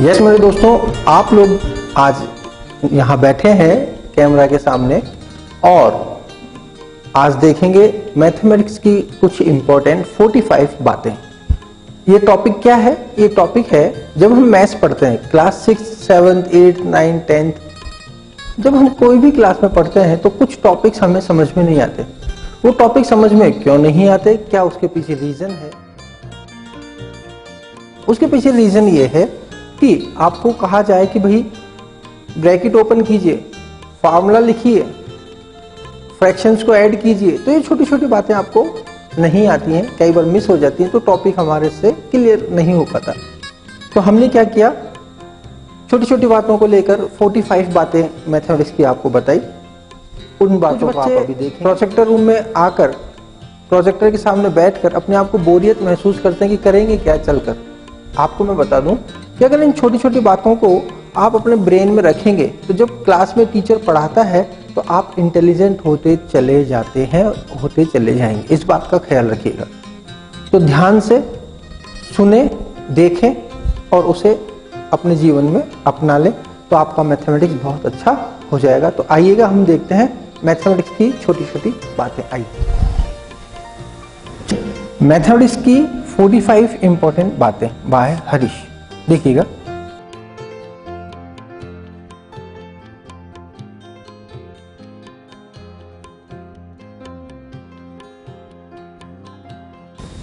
Yes मेरे दोस्तों, आप लोग आज यहाँ बैठे हैं कैमरा के सामने और आज देखेंगे मैथमेटिक्स की कुछ इंपॉर्टेंट 45 बातें। ये टॉपिक क्या है? ये टॉपिक है जब हम मैथ्स पढ़ते हैं क्लास 6, 7, 8, 9, 10, जब हम कोई भी क्लास में पढ़ते हैं तो कुछ टॉपिक्स हमें समझ में नहीं आते। वो टॉपिक समझ में क्यों नहीं आते, क्या उसके पीछे रीजन है? उसके पीछे रीजन ये है कि आपको कहा जाए कि भाई ब्रैकेट ओपन कीजिए, फार्मूला लिखिए, फ्रैक्शंस को ऐड कीजिए, तो ये छोटी छोटी बातें आपको नहीं आती हैं, कई बार मिस हो जाती हैं, तो टॉपिक हमारे से क्लियर नहीं हो पाता। तो हमने क्या किया, छोटी छोटी बातों को लेकर 45 बातें मैथमेटिक्स की आपको बताई। उन बातों को आप अभी देखें। प्रोजेक्टर रूम में आकर प्रोजेक्टर के सामने बैठकर अपने आप को बोरियत महसूस करते हैं कि करेंगे क्या चलकर। आपको मैं बता दूं कि अगर इन छोटी छोटी बातों को आप अपने ब्रेन में रखेंगे तो जब क्लास में टीचर पढ़ाता है तो आप इंटेलिजेंट होते चले जाते हैं, होते चले जाएंगे। इस बात का ख्याल रखिएगा। तो ध्यान से सुने, देखें और उसे अपने जीवन में अपना लें तो आपका मैथमेटिक्स बहुत अच्छा हो जाएगा। तो आइएगा हम देखते हैं मैथमेटिक्स की छोटी छोटी बातें। आइए मैथमेटिक्स की 45 इंपॉर्टेंट बातें बाय हरीश। देखिएगा,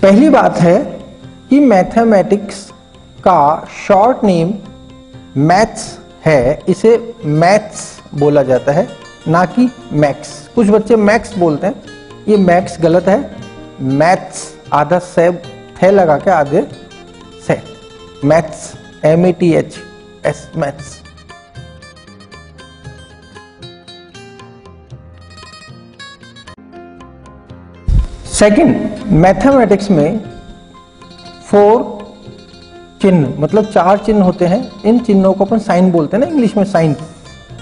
पहली बात है कि मैथमेटिक्स का शॉर्ट नेम मैथ्स है। इसे मैथ्स बोला जाता है, ना कि मैक्स। कुछ बच्चे मैक्स बोलते हैं, ये मैक्स गलत है। मैथ्स आधा से थे लगा के आधे से, maths MATHS maths. Second, mathematics में 4 चिन्ह मतलब 4 चिन्ह होते हैं। इन चिन्हों को अपन साइन बोलते हैं ना, इंग्लिश में साइन।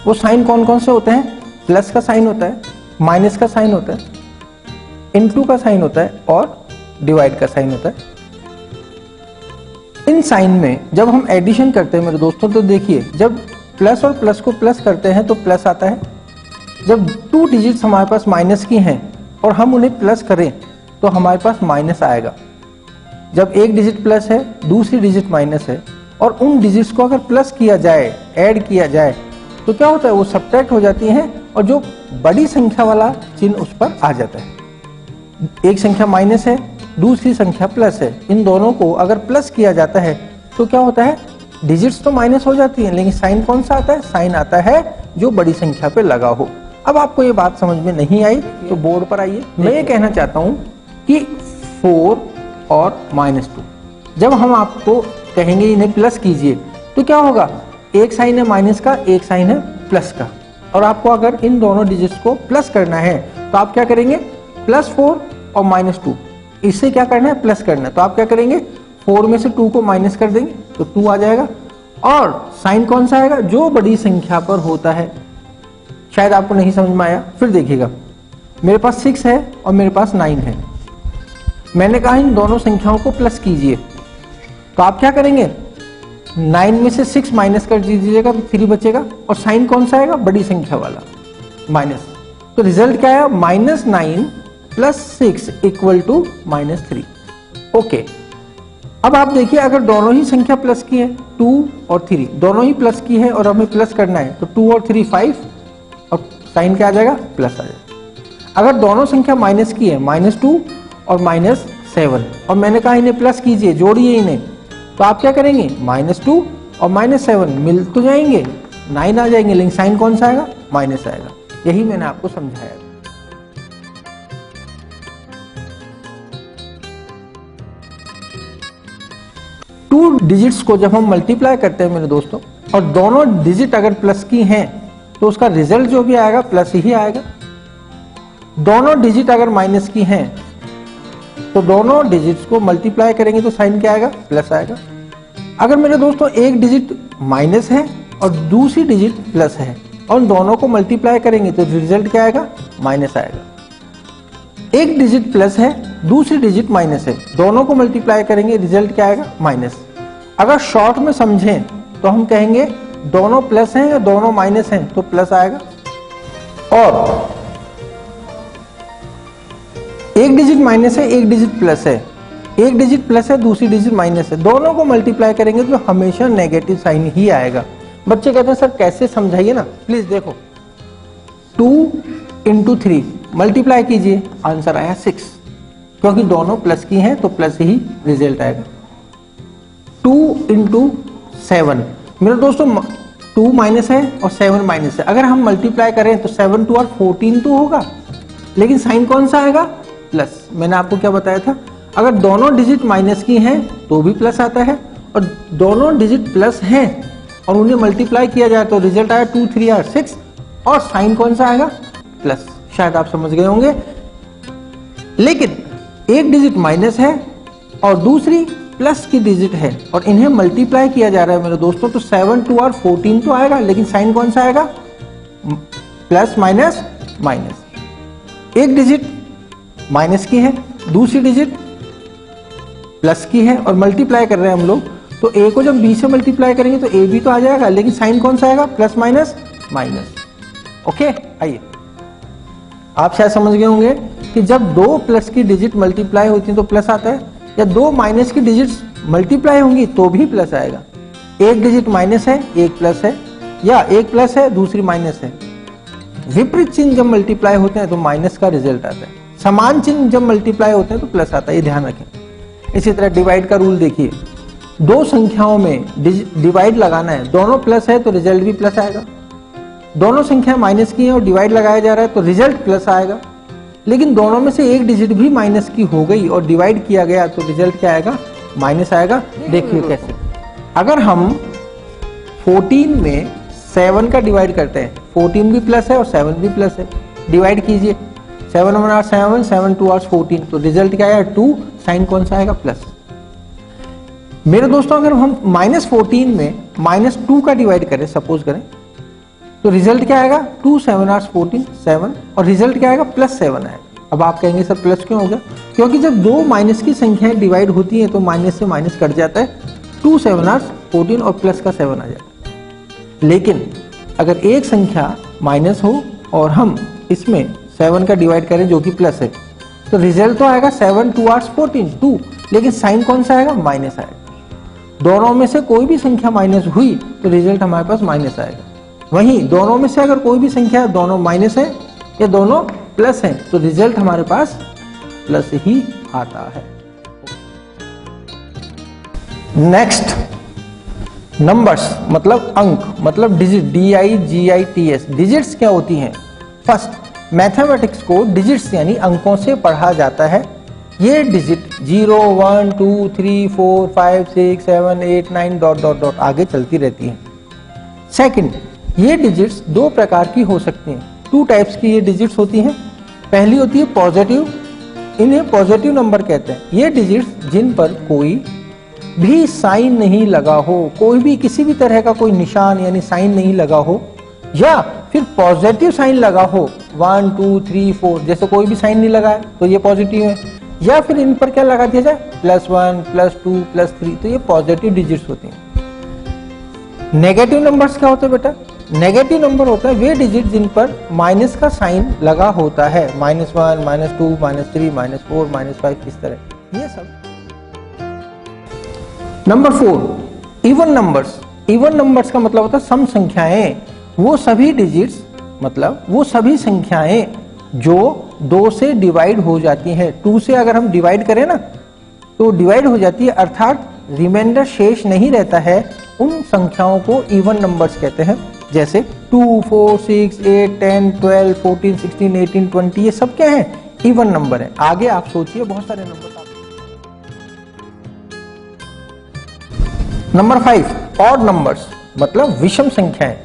वो साइन कौन कौन से होते हैं? प्लस का साइन होता है, माइनस का साइन होता है, इनटू का साइन होता है और डिवाइड का साइन होता है। इन साइन में जब हम एडिशन करते हैं मेरे दोस्तों, तो देखिए जब प्लस और प्लस को प्लस करते हैं तो प्लस आता है। जब 2 डिजिट्स हमारे पास माइनस की हैं और हम उन्हें प्लस करें तो हमारे पास माइनस आएगा। जब एक डिजिट प्लस है, दूसरी डिजिट माइनस है और उन डिजिट्स को अगर प्लस किया जाए, ऐड किया जाए, तो क्या होता है, वो सब्ट्रैक्ट हो जाती हैं और जो बड़ी संख्या वाला चिन्ह उस पर आ जाता है। एक संख्या माइनस है, दूसरी संख्या प्लस है, इन दोनों को अगर प्लस किया जाता है तो क्या होता है, डिजिट्स तो माइनस हो जाती हैं लेकिन साइन कौन सा आता है? साइन आता है जो बड़ी संख्या पे लगा हो। अब आपको ये बात समझ में नहीं आई तो बोर्ड पर आइए। मैं ये कहना चाहता हूं कि 4 और -2 जब हम आपको कहेंगे इन्हें प्लस कीजिए तो क्या होगा, एक साइन है माइनस का, एक साइन है प्लस का, और आपको अगर इन दोनों डिजिट्स को प्लस करना है तो आप क्या करेंगे, +4 और -2, इससे क्या करना है, प्लस करना है। तो आप क्या करेंगे, 4 में से 2 को माइनस कर देंगे तो 2 आ जाएगा और साइन कौन सा आएगा, जो बड़ी संख्या पर होता है। शायद आपको नहीं समझ में आया, फिर देखिएगा। मेरे पास 6 है और मेरे पास 9 है। मैंने कहा इन दोनों संख्याओं को प्लस कीजिए, तो आप क्या करेंगे, 9 में से 6 माइनस कर दीजिएगा तो 3 बचेगा और साइन कौन सा आएगा, बड़ी संख्या वाला, माइनस। तो रिजल्ट क्या है, -9 + 6 = -3। ओके, अब आप देखिए अगर दोनों ही संख्या प्लस की है, 2 और 3 दोनों ही प्लस की है और हमें प्लस करना है, तो 2 और 3 5 और साइन क्या आ जाएगा, प्लस आ जाएगा। अगर दोनों संख्या माइनस की है, -2 और -7, और मैंने कहा इन्हें प्लस कीजिए, जोड़िए इन्हें, तो आप क्या करेंगे, -2 और -7 मिल तो जाएंगे, 9 आ जाएंगे, लेकिन साइन कौन सा आएगा, माइनस आएगा। यही मैंने आपको समझाया। 2 डिजिट्स को जब हम मल्टीप्लाई करते हैं मेरे दोस्तों, और दोनों डिजिट अगर प्लस की हैं तो उसका रिजल्ट जो भी आएगा प्लस ही आएगा। दोनों डिजिट अगर माइनस की हैं तो दोनों डिजिट्स को मल्टीप्लाई करेंगे तो साइन क्या आएगा, प्लस आएगा। अगर मेरे दोस्तों एक डिजिट माइनस है और दूसरी डिजिट प्लस है और दोनों को मल्टीप्लाई करेंगे तो रिजल्ट क्या आएगा, माइनस आएगा। एक डिजिट प्लस है, दूसरी डिजिट माइनस है, दोनों को मल्टीप्लाई करेंगे, रिजल्ट क्या आएगा, माइनस। अगर शॉर्ट में समझें तो हम कहेंगे दोनों प्लस हैं या दोनों माइनस हैं, तो प्लस आएगा। और एक डिजिट माइनस है, एक डिजिट प्लस है, एक डिजिट प्लस है, दूसरी डिजिट माइनस है, दोनों को मल्टीप्लाई करेंगे तो हमेशा नेगेटिव साइन ही आएगा। बच्चे कहते हैं सर कैसे समझाइए ना, प्लीज देखो 2 इंटू 3 मल्टीप्लाई कीजिए, आंसर आया 6, क्योंकि दोनों प्लस की हैं तो प्लस ही रिजल्ट आएगा। 2 इंटू 7, मेरे दोस्तों 2 माइनस है और 7 माइनस है, अगर हम मल्टीप्लाई करें तो 7 2 और 14 तो होगा, लेकिन साइन कौन सा आएगा? प्लस। मैंने आपको क्या बताया था, अगर दोनों डिजिट माइनस की हैं तो भी प्लस आता है, और दोनों डिजिट प्लस हैं और उन्हें मल्टीप्लाई किया जाए तो रिजल्ट आया 2 3 और 6, और साइन कौन सा आएगा? प्लस। शायद आप समझ गए होंगे। लेकिन एक डिजिट माइनस है और दूसरी प्लस की डिजिट है और इन्हें मल्टीप्लाई किया जा रहा है मेरे दोस्तों, तो 7 2 और 14 तो आएगा, लेकिन साइन कौन सा आएगा? Plus minus minus. एक डिजिट माइनस की है, दूसरी डिजिट प्लस की है और मल्टीप्लाई कर रहे हैं हम लोग, तो ए को जब बी से मल्टीप्लाई करेंगे तो ए भी तो आ जाएगा, लेकिन साइन कौन सा आएगा? Plus minus minus. ओके, आइए आप शायद समझ गए होंगे कि जब दो प्लस की डिजिट मल्टीप्लाई होती है तो प्लस आता है, या दो माइनस की डिजिट्स मल्टीप्लाई होंगी तो भी प्लस आएगा। एक डिजिट माइनस है, एक प्लस है, या एक प्लस है दूसरी माइनस है। विपरीत चिन्ह जब मल्टीप्लाई होते हैं तो माइनस का रिजल्ट आता है, समान चिन्ह जब मल्टीप्लाई होते हैं तो प्लस आता है, ये ध्यान रखें। इसी तरह डिवाइड का रूल देखिए, दो संख्याओं में डिवाइड लगाना है, दोनों प्लस है तो रिजल्ट भी प्लस आएगा, दोनों संख्या माइनस की है और डिवाइड लगाया जा रहा है तो रिजल्ट प्लस आएगा, लेकिन दोनों में से एक डिजिट भी माइनस की हो गई और डिवाइड किया गया तो रिजल्ट क्या आएगा? माइनस आएगा। देखिए कैसे, अगर हम 14 में 7 का डिवाइड करते हैं, 14 भी प्लस है और 7 भी प्लस है, डिवाइड कीजिए, 7 1 8 7 7 2 8 14, तो रिजल्ट क्या आएगा? 2, साइन कौन सा आएगा? प्लस। मेरे दोस्तों अगर हम -14 में -2 का डिवाइड करें, सपोज करें, तो रिजल्ट क्या आएगा? 2 7 8 14 7, और रिजल्ट क्या आएगा? +7 आएगा। अब आप कहेंगे सर प्लस क्यों होगा? क्योंकि जब दो माइनस की संख्याएं डिवाइड होती हैं तो माइनस से माइनस कट जाता है, 2 7 8 14 और प्लस का 7 आ जाता है। लेकिन अगर एक संख्या माइनस हो और हम इसमें 7 का डिवाइड करें जो कि प्लस है, तो रिजल्ट तो आएगा 7 2 8 14 2, लेकिन साइन कौन सा आएगा? माइनस आएगा। दोनों में से कोई भी संख्या माइनस हुई तो रिजल्ट हमारे पास माइनस आएगा। वहीं दोनों में से अगर कोई भी संख्या दोनों माइनस है या दोनों प्लस है तो रिजल्ट हमारे पास प्लस ही आता है। नेक्स्ट, नंबर्स मतलब अंक, मतलब डिजिट, DIGITS। डिजिट्स क्या होती हैं? फर्स्ट, मैथमेटिक्स को डिजिट्स यानी अंकों से पढ़ा जाता है। ये डिजिट 0 1 2 3 4 5 6 7 8 9 डॉट डॉट डॉट आगे चलती रहती हैं। सेकंड, ये डिजिट्स दो प्रकार की हो सकती हैं, 2 टाइप्स की ये डिजिट्स होती हैं। पहली होती है पॉजिटिव, इन्हें पॉजिटिव नंबर कहते हैं। ये डिजिट्स जिन पर कोई भी साइन नहीं लगा हो, कोई भी किसी भी तरह का कोई निशान यानी साइन नहीं लगा हो, या फिर पॉजिटिव साइन लगा हो 1 2 3 4, जैसे कोई भी साइन नहीं लगा है तो ये पॉजिटिव है, या फिर इन पर क्या लगा दिया जाए +1 +2 +3, तो ये पॉजिटिव डिजिट्स होती हैं। नेगेटिव नंबर्स क्या होते हैं बेटा? नेगेटिव नंबर होता है वे डिजिट जिन पर माइनस का साइन लगा होता है, -1 -2 -3 -4 -5, इस तरह ये सब। Number 4, even numbers. Even numbers का मतलब होता है सम संख्याएं, वो सभी डिजिट्स मतलब वो सभी संख्याएं जो 2 से डिवाइड हो जाती हैं। 2 से अगर हम डिवाइड करें ना तो डिवाइड हो जाती है, अर्थात रिमाइंडर शेष नहीं रहता है, उन संख्याओं को इवन नंबर्स कहते हैं। जैसे 2 4 6 8 10 12 14 16 18 20, ये सब क्या है? इवन नंबर है। आगे आप सोचिए बहुत सारे नंबर। नंबर 5, ऑड नंबर्स मतलब विषम संख्याएं।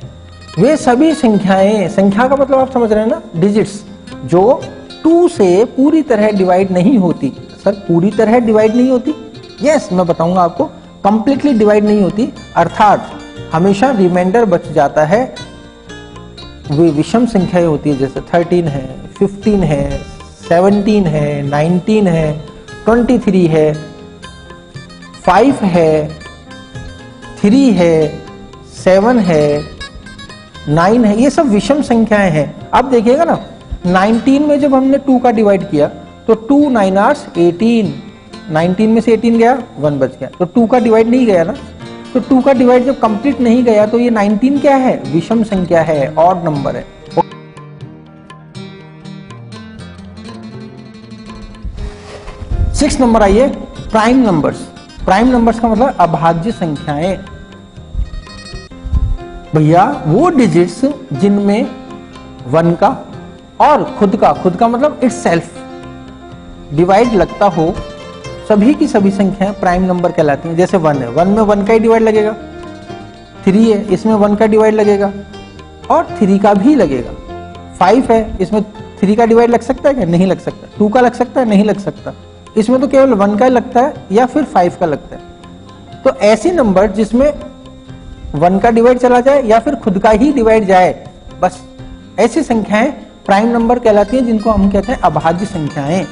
वे सभी संख्याएं, संख्या का मतलब आप समझ रहे हैं ना, डिजिट्स जो 2 से पूरी तरह डिवाइड नहीं होती। सर पूरी तरह डिवाइड नहीं होती? यस, मैं बताऊंगा आपको, कंप्लीटली डिवाइड नहीं होती, अर्थात हमेशा रिमाइंडर बच जाता है। वे विषम संख्याएं होती है, जैसे 13 है, 15 है, 17 है, 19 है, 23 है, 5 है, 3 है, 7 है, 9 है, ये सब विषम संख्याएं हैं। अब देखिएगा ना 19 में जब हमने 2 का डिवाइड किया तो 2 9 18, 19 में से 18 गया, 1 बच गया, तो 2 का डिवाइड नहीं गया ना। तो 2 का डिवाइड जब कंप्लीट नहीं गया तो ये 19 क्या है, विषम संख्या है, ऑड नंबर है। 6 नंबर आइए, प्राइम नंबर्स। प्राइम नंबर्स का मतलब अभाज्य संख्याएं। भैया वो डिजिट्स जिनमें 1 का और खुद का मतलब इट्स सेल्फ डिवाइड लगता हो, सभी की सभी संख्याएं प्राइम नंबर कहलाती हैं। जैसे 1 है, 1 में 1 का ही डिवाइड लगेगा, 3 है, इसमें 1 का डिवाइड लगेगा और 3 का भी लगेगा। 5 है, इसमें 3 का डिवाइड लग सकता है क्या, नहीं लग सकता। 2 का लग सकता है, नहीं लग सकता। इसमें तो केवल 1 का लगता है या फिर 5 का लगता है। तो ऐसे नंबर जिसमें 1 का डिवाइड चला जाए या फिर खुद का ही डिवाइड जाए, बस ऐसी संख्याएं प्राइम नंबर कहलाती हैं, जिनको हम कहते हैं अभाज्य संख्याएं।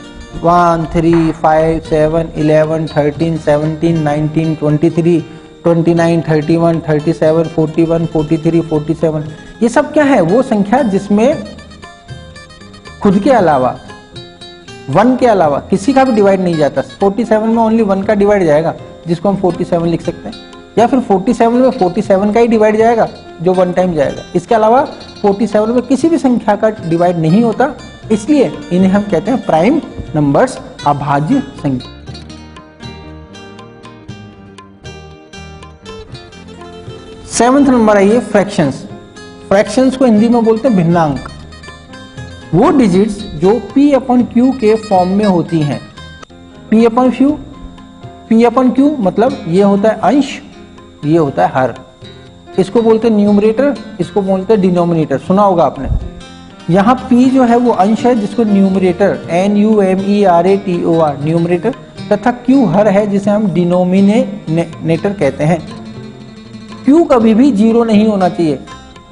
1 3 5 7 11 13 17 19 23 29 31 37 41 43 47, ये सब क्या है, वो संख्या जिसमें खुद के अलावा 1 के अलावा किसी का भी डिवाइड नहीं जाता। 47 में ओनली 1 का डिवाइड जाएगा, जिसको हम 47 लिख सकते हैं, या फिर 47 में 47 का ही डिवाइड जाएगा जो 1 टाइम जाएगा। इसके अलावा 47 में किसी भी संख्या का डिवाइड नहीं होता, इसलिए इन्हें हम कहते हैं प्राइम नंबर्स, अभाज्य संख्या। 7th नंबर आइए, फ्रैक्शंस। फ्रैक्शंस को हिंदी में बोलते हैं भिन्नांक। वो डिजिट्स जो P अपॉन Q के फॉर्म में होती हैं। P अपॉन Q मतलब ये होता है अंश, ये होता है हर। इसको बोलते हैं न्यूमरेटर, इसको बोलते हैं डिनोमिनेटर, सुना होगा आपने। यहाँ P जो है वो अंश है, जिसको न्यूमरेटर NUMERATOR न्यूमरेटर, तथा Q हर है, जिसे हम डिनोमिनेटर कहते हैं। Q कभी भी 0 नहीं होना चाहिए।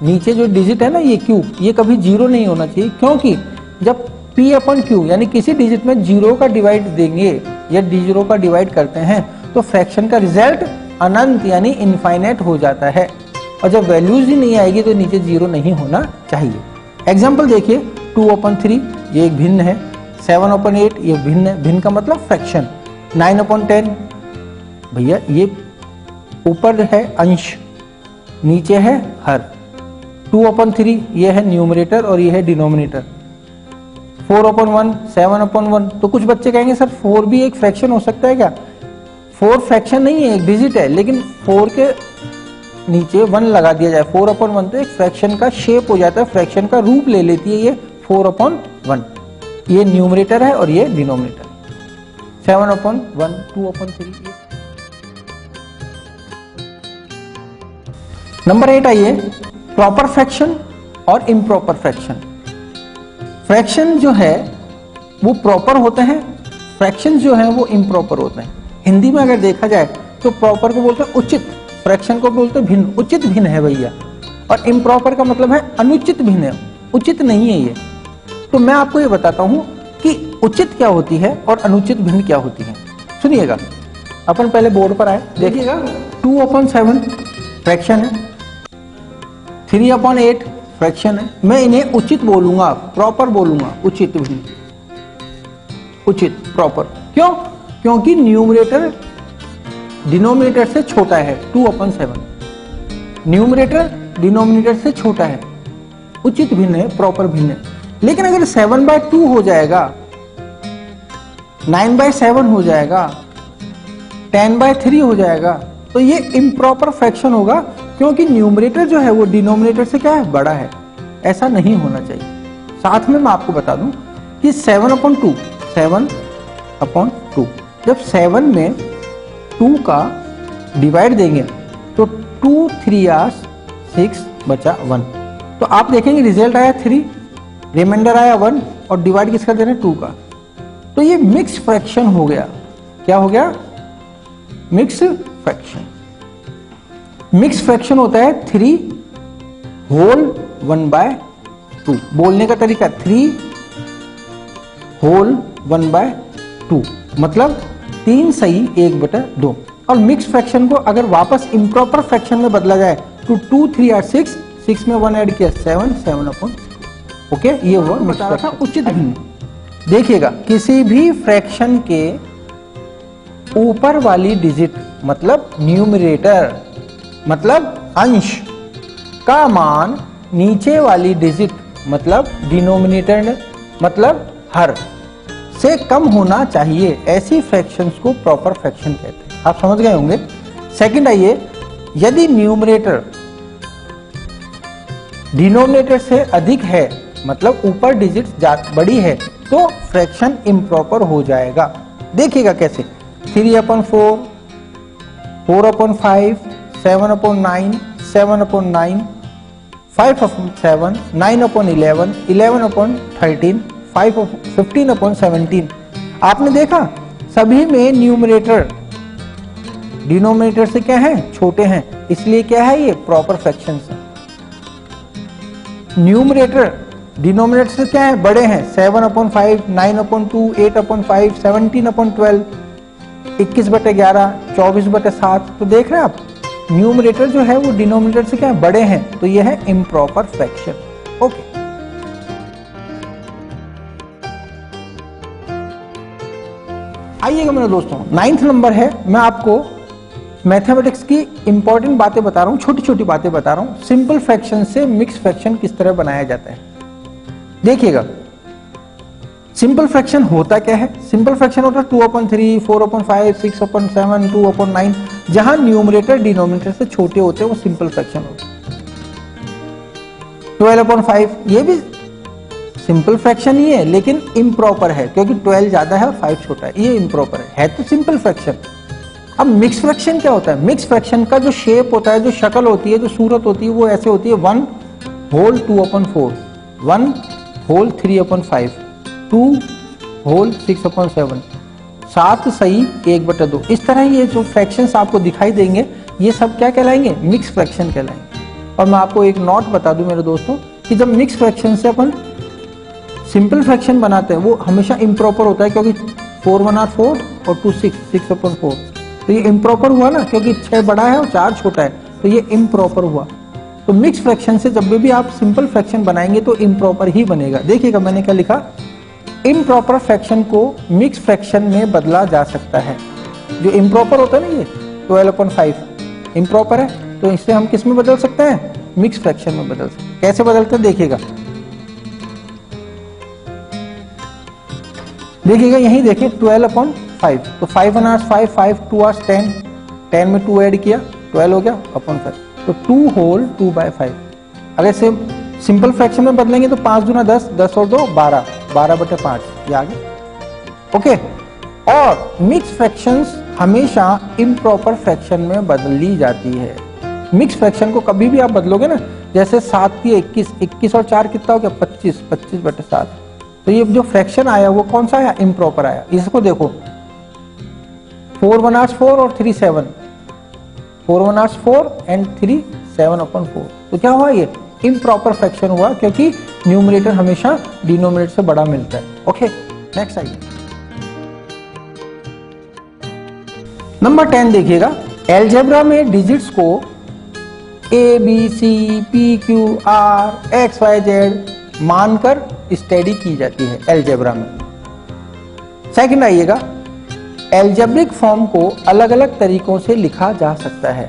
नीचे जो डिजिट है ना ये Q, ये कभी 0 नहीं होना चाहिए, क्योंकि जब P अपॉन Q यानी किसी डिजिट में 0 का डिवाइड देंगे या D0 का डिवाइड करते हैं तो फ्रैक्शन का रिजल्ट अनंत यानी इनफाइनाइट हो जाता है, और जब वैल्यूज ही नहीं आएगी तो नीचे 0 नहीं होना चाहिए। एग्जाम्पल देखिए, 2 अपॉन 3 ये एक भिन्न है, 7 अपॉन 8 ये भिन्न है, भिन्न का मतलब फ्रैक्शन। 9 अपॉन 10 भैया ये ऊपर है अंश, नीचे है हर। 2 अपॉन 3 ये है न्यूमरेटर और ये है डिनोमिनेटर। 4 अपॉन 1 7 अपॉन 1, तो कुछ बच्चे कहेंगे सर 4 भी एक फ्रैक्शन हो सकता है क्या? 4 फ्रैक्शन नहीं है, एक डिजिट है, लेकिन 4 के नीचे 1 लगा दिया जाए 4 अपॉन 1 तो एक फ्रैक्शन का शेप हो जाता है, फ्रैक्शन का रूप ले लेती है ये 4 अपॉन 1। ये न्यूमरेटर है और ये डिनोमिनेटर। 7 upon 1 2 upon 3। नंबर 8 आइए, प्रॉपर फ्रैक्शन और इम्प्रॉपर फ्रैक्शन। फ्रैक्शन जो है वो प्रॉपर होते हैं, फ्रैक्शन जो है वो इम्प्रॉपर होते हैं। हिंदी में अगर देखा जाए तो प्रॉपर को बोलते हैं उचित, फ्रैक्शन को बोलते हैं भिन्न। उचित भिन्न है भैया, और इम्प्रॉपर का मतलब है अनुचित भिन्न है, उचित नहीं है ये। तो मैं आपको ये बताता हूं कि उचित क्या होती है और अनुचित भिन्न क्या होती है। सुनिएगा, अपन पहले बोर्ड पर आए, देखिएगा 2 अपॉन 7 फ्रैक्शन है, 3 अपॉन 8 फ्रैक्शन है। मैं इन्हें उचित बोलूंगा, प्रॉपर बोलूंगा, उचित भिन्न, उचित प्रॉपर। क्यों? क्योंकि न्यूमरेटर डिनोमिनेटर से छोटा है। 2 अपॉन 7 न्यूमरेटर डिनोमिनेटर से छोटा है, उचित भिन्न है, प्रॉपर भिन्न है। लेकिन अगर 7/2 हो जाएगा, 9/7 हो जाएगा, 10/3 हो जाएगा, तो ये इम्प्रॉपर फ्रैक्शन होगा, क्योंकि न्यूमरेटर जो है वो डिनोमिनेटर से क्या है, बड़ा है। ऐसा नहीं होना चाहिए। साथ में मैं आपको बता दूं कि 7/2 7/2 जब 7 में 2 का डिवाइड देंगे तो 2 3 6 बचा 1। तो आप देखेंगे रिजल्ट आया 3, रिमाइंडर आया 1, और डिवाइड किसका दे रहे हैं, 2 का। तो ये मिक्स फ्रैक्शन हो गया। क्या हो गया? Mix fraction. मिक्स फ्रैक्शन होता है 3 होल 1/2। बोलने का तरीका 3 होल 1/2 मतलब 3 सही 1/2। और मिक्स फ्रैक्शन को अगर वापस इम्प्रॉपर फ्रैक्शन में बदला जाए तो 2 3 8 6, 6 में 1 ऐड किया 7, 7 अपॉन 6। ओके, ये हुआ बता रहा था उचित भिन्न। देखिएगा किसी भी फ्रैक्शन के ऊपर वाली डिजिट मतलब न्यूमरेटर मतलब अंश का मान नीचे वाली डिजिट मतलब डिनोमिनेटर मतलब हर से कम होना चाहिए, ऐसी फ्रैक्शंस को प्रॉपर फ्रैक्शन कहते हैं। आप समझ गए होंगे। सेकंड आइए, यदि न्यूमरेटर डिनोमिनेटर से अधिक है मतलब ऊपर डिजिट बड़ी है तो फ्रैक्शन इम्प्रॉपर हो जाएगा। देखिएगा कैसे, 3/4, 4/5, 7/9, 7/9, 5/7, 9/11, 11/13, 15/17। आपने देखा सभी में न्यूमरेटर डिनोमिनेटर से क्या है, छोटे हैं, इसलिए क्या है ये प्रॉपर फ्रैक्शन है। न्यूमरेटर डिनोमिनेटर से क्या है, बड़े हैं, 7/5, 9/2, 8/5, 17/12, 21/11, 24/7। तो देख रहे हैं आप न्यूमरेटर जो है वो डिनोमिनेटर से क्या है, बड़े हैं, तो ये है इम्प्रॉपर फ्रैक्शन। ओके, आइएगा मेरे दोस्तों, 9th नंबर है। मैं आपको मैथमेटिक्स की इंपॉर्टेंट बातें बता रहा हूं, छोटी छोटी बातें बता रहा हूं। सिंपल फ्रैक्शन से मिक्स फ्रैक्शन किस तरह बनाया जाता है देखिएगा। सिंपल फ्रैक्शन होता क्या है, सिंपल फ्रैक्शन होता है 2/3, 4/5, 6/7, 2/9। जहां न्यूमरेटर डिनोमिनेटर से छोटे होते हैं वो सिंपल फ्रैक्शन होता है। 12/5 ये भी सिंपल फ्रैक्शन ही है लेकिन इम्प्रॉपर है क्योंकि 12 ज्यादा है और 5 छोटा है, ये इम्प्रॉपर है तो सिंपल फ्रैक्शन। अब मिक्स फ्रैक्शन क्या होता है, मिक्स फ्रैक्शन का जो शेप होता है, जो शक्ल होती है, जो सूरत होती है, वो ऐसे होती है 1 होल 2/4, 1 होल 3/5, 2 होल 6/7, 7 सही 1/2। इस तरह ये जो फ्रैक्शंस आपको दिखाई देंगे ये सब क्या कहलाएंगे, मिक्स फ्रैक्शन कहलाएंगे। और मैं आपको एक नोट बता दूं मेरे दोस्तों कि जब मिक्स फ्रैक्शन से अपन सिंपल फ्रैक्शन बनाते हैं वो हमेशा इम्प्रॉपर होता है क्योंकि 4 1 8 4 और 2 6, 6/4। तो ये इम्प्रॉपर हुआ ना क्योंकि 6 बड़ा है और 4 छोटा है, तो ये इम्प्रॉपर हुआ। तो मिक्स फ्रैक्शन से जब भी आप सिंपल फ्रैक्शन बनाएंगे तो इम्प्रॉपर ही बनेगा। देखिएगा मैंने क्या लिखा, इम्प्रॉपर फ्रैक्शन को मिक्स फ्रैक्शन में बदला जा सकता है। जो इम्प्रॉपर होता है ना, ये 12/5 इम्प्रॉपर है तो इसे हम किस में बदल सकते हैं, मिक्स फ्रैक्शन में बदल सकते हैं। कैसे बदलते हैं देखिएगा, देखिएगा यही देखिए 12/5, तो 5 1 8 5, 5 2 8 10, 10 में 2 ऐड किया 12 हो गया अपॉन 5, तो 2 होल 2/5। अगर इसे सिंपल फ्रैक्शन में बदलेंगे तो 5 दूना 10, 10 और 2 12, 12/5 ये आ गया। ओके, और मिक्स फ्रैक्शंस हमेशा इम्प्रॉपर फ्रैक्शन में बदली जाती है। मिक्स फ्रैक्शन को कभी भी आप बदलोगे ना, जैसे 7 की 21, 21 और 4 कितना हो गया 25, 25/7। तो ये जो फ्रैक्शन आया वो कौन सा आया, इम्प्रॉपर आया। इसको देखो 4 1 8 4 और 3 7, 4 1 8 4 एंड 3 7/4। तो क्या हुआ, ये इम्प्रॉपर फ्रैक्शन हुआ क्योंकि न्यूमरेटर हमेशा डिनोमिनेटर से बड़ा मिलता है। ओके, नेक्स्ट आइए नंबर 10 देखिएगा। एलजेब्रा में डिजिट्स को A B C P Q R X Y Z मानकर स्टडी की जाती है एलजेब्रा में। सेकंड आइएगा, एल्जेब्रिक फॉर्म को अलग अलग तरीकों से लिखा जा सकता है।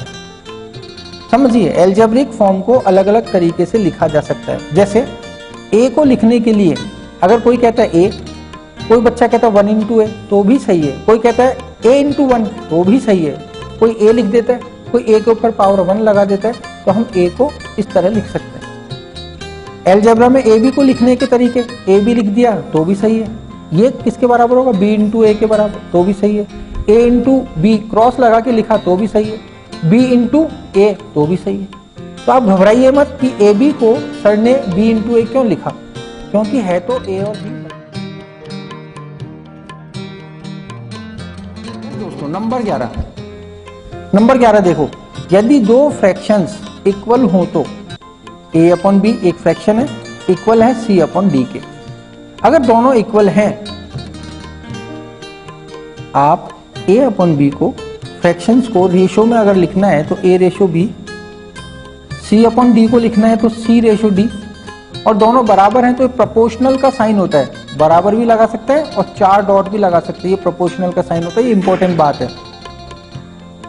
समझिए, एल्जेब्रिक फॉर्म को अलग अलग तरीके से लिखा जा सकता है। जैसे a को लिखने के लिए अगर कोई कहता है a, कोई बच्चा कहता है 1 into a तो भी सही है, कोई कहता है a into 1 तो भी सही है, कोई a लिख देता है, कोई a के ऊपर पावर 1 लगा देता है, तो हम a को इस तरह लिख सकते हैं। एलजेब्रा में ए बी को लिखने के तरीके, ए बी लिख दिया तो भी सही है, ये किसके बराबर होगा, बी इंटू ए के बराबर तो भी सही है, ए इंटू बी क्रॉस लगा के लिखा तो भी सही है, बी इंटू ए तो भी सही है। तो आप घबराइए मत कि ए बी को सर ने बी इंटू ए क्यों लिखा, क्योंकि है तो ए और बी। दोस्तों नंबर 11 देखो, यदि दो फ्रैक्शंस इक्वल हो तो a अपॉन बी एक फ्रैक्शन है, इक्वल है c अपॉन डी के। अगर दोनों इक्वल हैं, आप a अपॉन बी को फ्रैक्शंस को रेशो में अगर लिखना है तो a ratio b, C upon D को लिखना है तो C रेशो डी, और दोनों बराबर हैं तो प्रोपोर्शनल का साइन होता है, बराबर भी लगा सकते हैं और 4 डॉट भी लगा सकते हैं, ये प्रोपोर्शनल का साइन होता है, ये इंपॉर्टेंट बात है।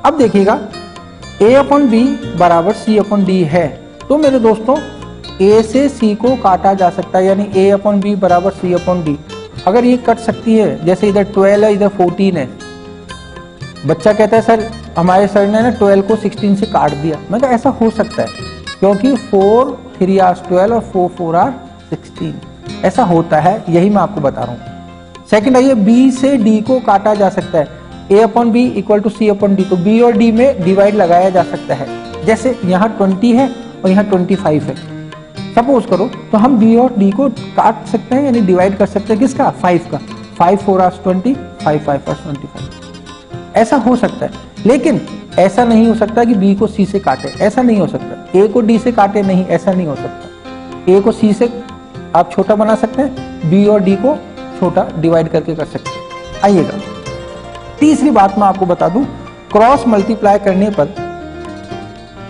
अब देखिएगा A अपॉन बी बराबर C अपॉन डी है, तो मेरे दोस्तों A से C को काटा जा सकता है, यानी A अपॉन बी बराबर C अपॉन डी। अगर ये कट सकती है, जैसे इधर 12 है इधर 14 है, बच्चा कहता है सर हमारे सर ने ना 12 को 16 से काट दिया, मैं कहा ऐसा हो सकता है क्योंकि 4 3 आर 12 और 4 4 आर 16, ऐसा होता है, यही मैं आपको बता रहा हूँ। सेकंड आइए, B से D को काटा जा सकता है, A upon B equal to C upon D, तो B और D में डिवाइड लगाया जा सकता है। जैसे यहाँ 20 है और यहाँ 25 है, सपोज करो, तो हम B और D को काट सकते हैं, यानी डिवाइड कर सकते हैं किसका, 5 का, 5 4 आर 20, 5 5 आर 25, ऐसा हो सकता है। लेकिन ऐसा नहीं हो सकता कि B को C से काटे, ऐसा नहीं हो सकता। A को D से काटे, नहीं, ऐसा नहीं हो सकता। A को C से आप छोटा बना सकते हैं, B और D को छोटा डिवाइड करके कर सकते हैं। आइएगा तीसरी बात मैं आपको बता दूं, क्रॉस मल्टीप्लाई करने पर,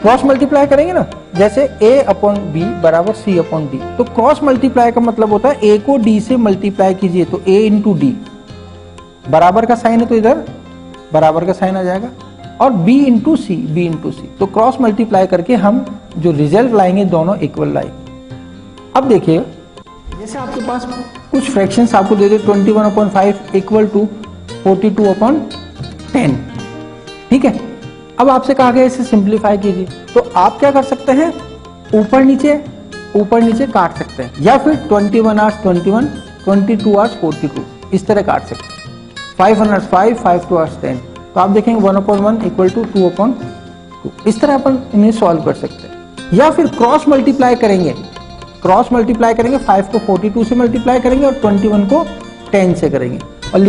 क्रॉस मल्टीप्लाई करेंगे ना, जैसे A अपॉन बी बराबर C अपॉन डी, तो क्रॉस मल्टीप्लाई का मतलब होता है A को D से मल्टीप्लाई कीजिए तो A इंटू डी, बराबर का साइन है तो इधर बराबर का साइन आ जाएगा, और B इंटू सी, B इंटू सी, तो क्रॉस मल्टीप्लाई करके हम जो रिजल्ट लाएंगे दोनों इक्वल लाएंगे। अब देखिए, जैसे आपके पास कुछ फ्रैक्शंस आपको दे दे 21/5 इक्वल टू 42/10, ठीक है। अब आपसे कहा गया इसे सिंप्लीफाई कीजिए, तो आप क्या कर सकते हैं, ऊपर नीचे काट सकते हैं, या फिर 21 आवर्स 21, 22 आवर्स 42, इस तरह काट सकते हैं। 5 आवर्स 5, 5 2 आवर्स 10, तो आप देखेंगे 1/1 इक्वल टू 2/2, इस तरह अपन इन्हें सॉल्व कर सकते हैं। या फिर क्रॉस मल्टीप्लाई करेंगे, 5 को 42 से मल्टीप्लाई करेंगे और 21 को 10 से करेंगे, और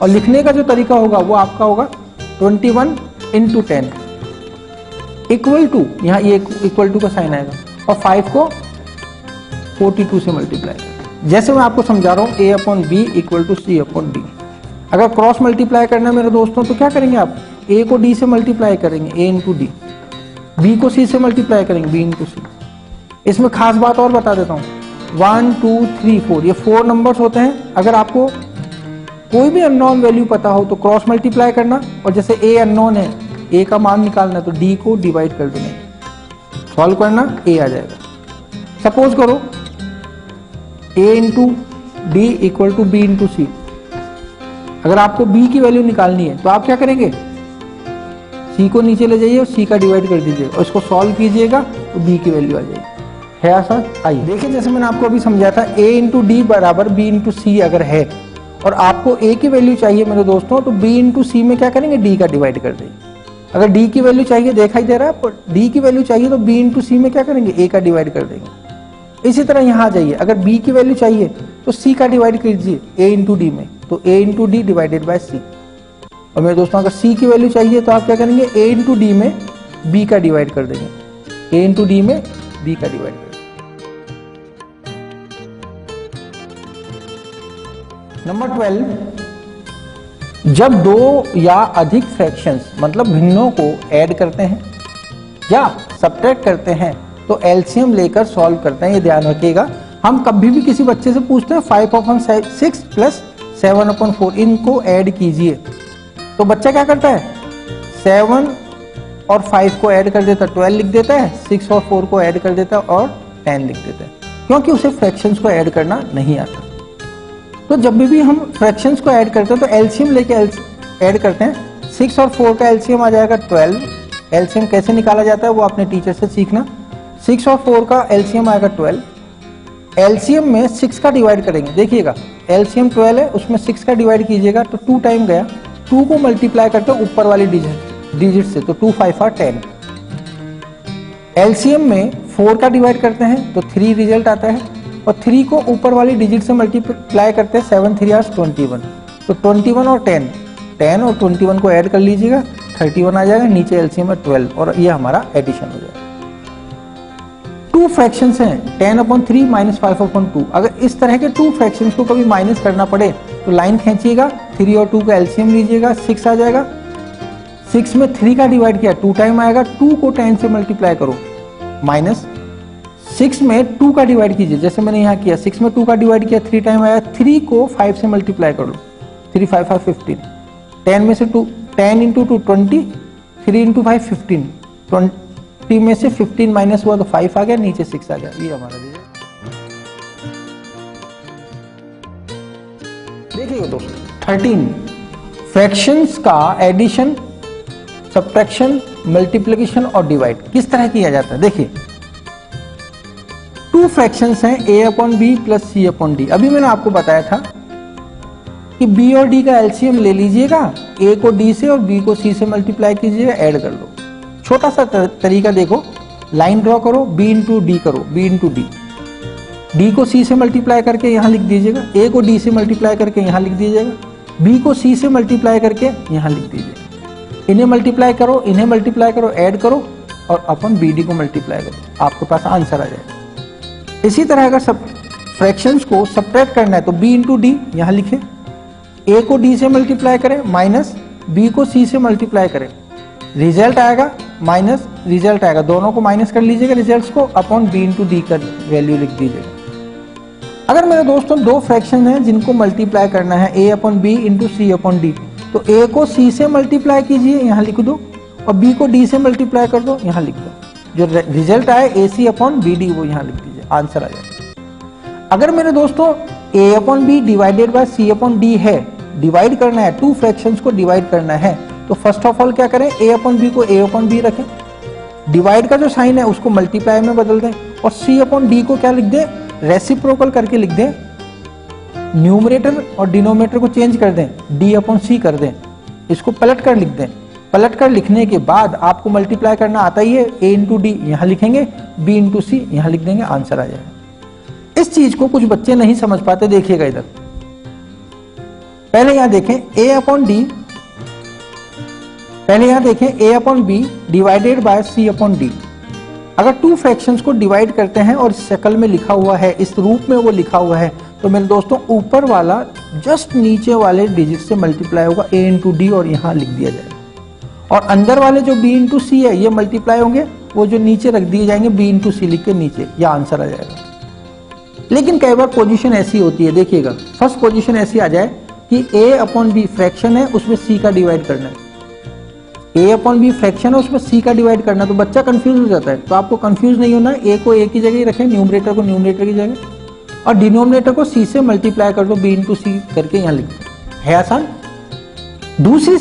लिखने का जो तरीका होगा वो आपका होगा 21 इंटू 10 इक्वल टू, यहाँ ये इक्वल टू का साइन आएगा, और 5 को 42 से मल्टीप्लाई करेंगे। जैसे मैं आपको समझा रहा हूँ, A upon B equal to C upon D. अगर क्रॉस मल्टीप्लाई करना है मेरे दोस्तों, तो क्या करेंगे आप, A को D से मल्टीप्लाई करेंगे, A इंटू डी, B को C से मल्टीप्लाई करेंगे, B इंटू सी। इसमें खास बात और बता देता हूँ, 1 2 3 4, ये 4 नंबर्स होते हैं। अगर आपको कोई भी अननोन वैल्यू पता हो तो क्रॉस मल्टीप्लाई करना, और जैसे A अननोन है, A का मान निकालना है तो D को डिवाइड कर देना, सॉल्व करना, A आ जाएगा। सपोज करो A into D equal to B into C, अगर आपको B की वैल्यू निकालनी है तो आप क्या करेंगे, C को नीचे ले जाइए और C का डिवाइड कर दीजिएगा और इसको सॉल्व कीजिएगा तो B की वैल्यू आ जाएगी, है आसान। आइए देखिए, जैसे मैंने आपको अभी समझाया था, A इंटू डी बराबर B इंटू सी अगर है और आपको A की वैल्यू चाहिए मेरे दोस्तों, तो B इंटू सी में क्या करेंगे, D का डिवाइड कर देंगे। अगर D की वैल्यू चाहिए, दिखाई दे रहा है, पर D की वैल्यू चाहिए तो B इंटू सी में क्या करेंगे, A का डिवाइड कर देंगे। इसी तरह यहाँ आ जाइए, अगर B की वैल्यू चाहिए तो C का डिवाइड कीजिए A इंटू डी में, तो A into D divided by C। और मेरे दोस्तों, अगर C की वैल्यू चाहिए तो आप क्या करेंगे, A इंटू डी में B का डिवाइड कर देंगे, A इंटू डी में B का डिवाइड कर देंगे। नंबर 12, जब दो या अधिक फ्रैक्शंस मतलब भिन्नों को ऐड करते हैं या सब्ट्रैक्ट करते हैं तो एलसीएम लेकर सॉल्व करते हैं। ये ध्यान रखिएगा, हम कभी भी किसी बच्चे से पूछते हैं 5/6 प्लस 7/4, इनको ऐड कीजिए, तो बच्चा क्या करता है, 7 और 5 को ऐड कर देता है, 12 लिख देता है, 6 और 4 को ऐड कर देता है और 10 लिख देता है, क्योंकि उसे फ्रैक्शंस को ऐड करना नहीं आता। तो जब भी हम फ्रैक्शंस को ऐड करते हैं तो एलसीएम लेके ऐड करते हैं। 6 और 4 का एलसीएम आ जाएगा 12, एलसीएम कैसे निकाला जाता है वो अपने टीचर से सीखना। 6 और 4 का एलसीएम आएगा 12, एलसीएम में 6 का डिवाइड करेंगे, देखिएगा एलसीएम 12 है, उसमें 6 का डिवाइड कीजिएगा तो 2 टाइम गया, 2 को मल्टीप्लाई करते हैं ऊपर वाली डिजिट से, तो 2 5 are 10। एलसीएम में 4 का डिवाइड करते हैं तो 3 रिजल्ट आता है, और 3 को ऊपर वाली डिजिट से मल्टीप्लाई करते हैं, 7 3 are 21, तो 21 और 10 और 21 को ऐड कर लीजिएगा, 31 आ जाएगा, नीचे एलसीएम में 12, और ये हमारा एडिशन हो जाएगा। 2 फ्रैक्शंस हैं, 10/3 माइनस 5/2। अगर इस तरह के 2 फ्रैक्शंस को कभी माइनस करना पड़े तो लाइन खींचिएगा, 3 और 2 का एलसीएम लीजिएगा, 6 आ जाएगा, 6 में 3 का डिवाइड किया 2 टाइम आएगा, 2 को 10 से मल्टीप्लाई करो, माइनस 6 में 2 का डिवाइड कीजिए, जैसे मैंने यहाँ किया 6 में 2 का डिवाइड किया 3 टाइम आया, 3 को 5 से मल्टीप्लाई करो, 3 5 15, 10 में से 2 10 इंटू 2 20, 3 इंटू 5 15, 20 में से 15 माइनस हुआ तो 5 आ गया, नीचे 6 आ गया। ये हमारा रिजल्ट। देखिए दोस्तों 13 फ्रैक्शंस का एडिशन, सब्ट्रैक्शन, मल्टीप्लिकेशन और डिवाइड किस तरह किया जाता है। देखिए 2 फ्रैक्शंस हैं a upon B plus c upon D. अभी मैंने आपको बताया था कि b और d का एलसीएम ले लीजिएगा, a को d से और b को c से मल्टीप्लाई कीजिएगा, ऐड कर लो। छोटा सा तरीका देखो, लाइन ड्रॉ करो, b इंटू डी करो, b इंटू डी, d को c से मल्टीप्लाई करके यहाँ लिख दीजिएगा, a को d से मल्टीप्लाई करके यहाँ लिख दीजिएगा, b को c से मल्टीप्लाई करके यहाँ लिख दीजिएगा। इन्हें मल्टीप्लाई करो, इन्हें मल्टीप्लाई करो, ऐड करो और अपन bd को मल्टीप्लाई करो, आपके पास आंसर आ जाएगा। इसी तरह अगर सब फ्रैक्शंस को सब्ट्रैक्ट करना है तो b इंटू डी यहाँ लिखे, a को d से मल्टीप्लाई करें माइनस b को c से मल्टीप्लाई करें, रिजल्ट आएगा माइनस रिजल्ट आएगा, दोनों को माइनस कर लीजिएगा रिजल्ट्स को, अपॉन b इंटू डी का वैल्यू लिख दीजिएगा। अगर मेरे दोस्तों 2 फ्रैक्शन हैं जिनको मल्टीप्लाई करना है a upon B into C upon D, तो a को c से मल्टीप्लाई कीजिए, यहाँ लिख दो, और b को d से मल्टीप्लाई कर दो, यहाँ लिख दो, जो रिजल्ट आए ac अपॉन बी डी वो यहाँ लिख दीजिए, आंसर आ जाएगा। अगर मेरे दोस्तों a upon B divided by c upon D है, डिवाइड करना है, 2 फ्रैक्शंस को डिवाइड करना है, तो फर्स्ट ऑफ ऑल क्या करें, a अपॉन बी को a अपॉन बी रखें, डिवाइड का जो साइन है उसको मल्टीप्लाई में बदल दें, और c अपॉन डी को क्या लिख दें, रेसिप्रोकल करके लिख दें, न्यूमरेटर और डिनोमिनेटर को चेंज कर दें, d अपॉन सी कर दें, इसको पलट कर लिख दें। पलट कर लिखने के बाद आपको मल्टीप्लाई करना आता ही है, a इंटू डी यहाँ लिखेंगे, b इंटू सी यहाँ लिख देंगे, आंसर आ जाएगा। इस चीज को कुछ बच्चे नहीं समझ पाते, देखिएगा इधर, पहले यहां देखें a अपॉन डी, पहले यहां देखें a upon B divided by c upon D. अगर 2 फ्रैक्शंस को डिवाइड करते हैं और इस शक्ल में लिखा हुआ है, इस रूप में वो लिखा हुआ है, तो मेरे दोस्तों ऊपर वाला जस्ट नीचे वाले डिजिट से मल्टीप्लाई होगा, a इंटू डी और यहाँ लिख दिया जाएगा, और अंदर वाले जो b इंटू सी है ये मल्टीप्लाई होंगे, वो जो नीचे रख दिए जाएंगे b इंटू सी लिख के नीचे, यह आंसर आ जाएगा। लेकिन कई बार पोजीशन ऐसी होती है, देखिएगा फर्स्ट पोजीशन ऐसी आ जाए कि a अपॉन बी फ्रैक्शन है, उसमें c का डिवाइड करना है, a अपॉन बी फ्रैक्शन है, उसमें c का डिवाइड करना है, तो बच्चा कंफ्यूज हो जाता है। तो आपको कंफ्यूज नहीं होना, a को a की जगह ही रखें, न्यूमरेटर को न्यूमरेटर की जगह, और डिनोमिनेटर को c से मल्टीप्लाई कर दो, b इंटू सी करके यहाँ लिख दो, है आसान। दूसरी